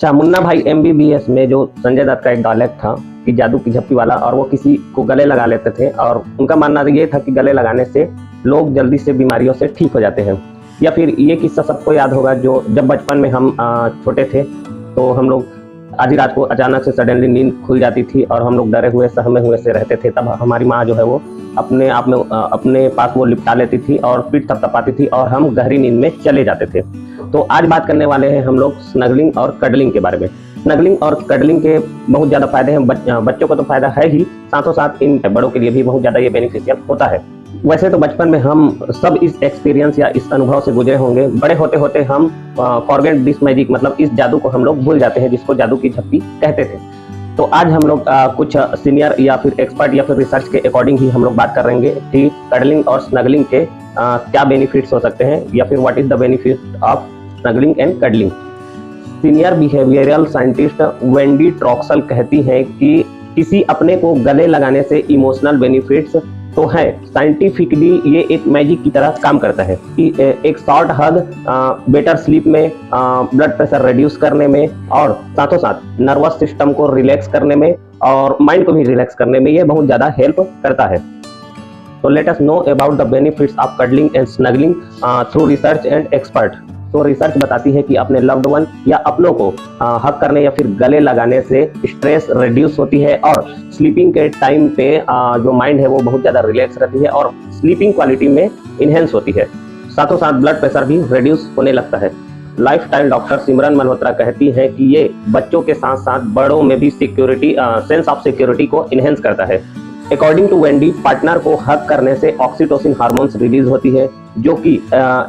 चामुन्ना भाई MBBS में जो संजय दत्त का एक डायलॉग था कि जादू की झप्पी वाला, और वो किसी को गले लगा लेते थे और उनका मानना ये था कि गले लगाने से लोग जल्दी से बीमारियों से ठीक हो जाते हैं। या फिर ये किस्सा सबको याद होगा जो जब बचपन में हम छोटे थे तो हम लोग आधी रात को अचानक से सडनली नींद खुल जाती थी और हम लोग डरे हुए सहमे हुए से रहते थे। तब हमारी माँ जो है वो अपने आप में अपने पास वो लिपटा लेती थी और पीठ थपथपाती थी और हम गहरी नींद में चले जाते थे। तो आज बात करने वाले हैं हम लोग स्नगलिंग और कडलिंग के बारे में। स्नगलिंग और कडलिंग के बहुत ज़्यादा फायदे हैं। बच्चों को तो फायदा है ही, साथों साथ इन बड़ों के लिए भी बहुत ज़्यादा ये बेनिफिशियल होता है। वैसे तो बचपन में हम सब इस एक्सपीरियंस या इस अनुभव से गुजरे होंगे। बड़े होते होते हम फॉरगेट दिस मैजिक, मतलब इस जादू को हम लोग भूल जाते हैं, जिसको जादू की झप्पी कहते थे। तो आज हम लोग कुछ सीनियर या फिर एक्सपर्ट या फिर रिसर्च के अकॉर्डिंग ही हम लोग बात करेंगे कि कडलिंग और स्नगलिंग के क्या बेनिफिट्स हो सकते हैं, या फिर what is the benefit of snuggling and cuddling. Senior behavioural scientist Wendy Troxel कहती हैं कि किसी अपने को गले लगाने से इमोशनल बेनिफिट्स तो है, साइंटिफिकली ये एक मैजिक की तरह काम करता है कि एक शॉर्ट हग बेटर स्लीप में, ब्लड प्रेशर रिड्यूस करने में, और साथों साथ नर्वस सिस्टम को रिलैक्स करने में और माइंड को भी रिलैक्स करने में ये बहुत ज़्यादा हेल्प करता है। तो let us know about the benefits of cuddling and snuggling through research and expert. तो रिसर्च बताती है कि अपने लव्ड वन या अपनों को हग करने या फिर गले लगाने से स्ट्रेस रिड्यूस होती है और स्लीपिंग के टाइम पे जो माइंड है वो बहुत ज़्यादा रिलैक्स रहती है और स्लीपिंग क्वालिटी में इन्हेंस होती है। साथों साथ ब्लड प्रेशर भी रिड्यूस होने लगता है। लाइफस्टाइल डॉक्टर सिमरन मल्होत्रा कहती है कि ये बच्चों के साथ साथ बड़ों में भी सिक्योरिटी, सेंस ऑफ सिक्योरिटी को इन्हेंस करता है। अकॉर्डिंग टू वेंडी, पार्टनर को हग करने से ऑक्सीटोसिन हार्मोन्स रिलीज होती है, जो कि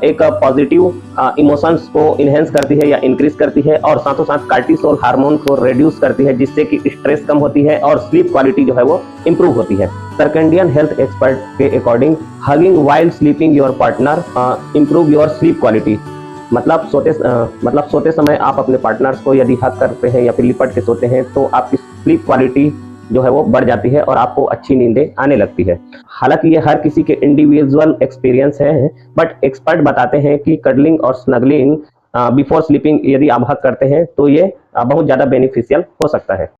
एक पॉजिटिव इमोशंस को इनहेंस करती है या इंक्रीज करती है, और साथों साथ कार्टिसोल हार्मोन को रिड्यूस करती है, जिससे कि स्ट्रेस कम होती है और स्लीप क्वालिटी जो है वो इंप्रूव होती है। सर्कैडियन हेल्थ एक्सपर्ट के according, hugging while sleeping your partner improve your sleep quality. मतलब सोते समय आप अपने पार्टनर्स को यदि हग करते हैं या फिर लिपट के सोते हैं तो आपकी स्लीप क्वालिटी जो है वो बढ़ जाती है और आपको अच्छी नींदें आने लगती है। हालांकि ये हर किसी के इंडिविजुअल एक्सपीरियंस है, बट एक्सपर्ट बताते हैं कि कडलिंग और स्नगलिंग बिफोर स्लीपिंग यदि आप हग करते हैं तो ये बहुत ज़्यादा बेनिफिशियल हो सकता है।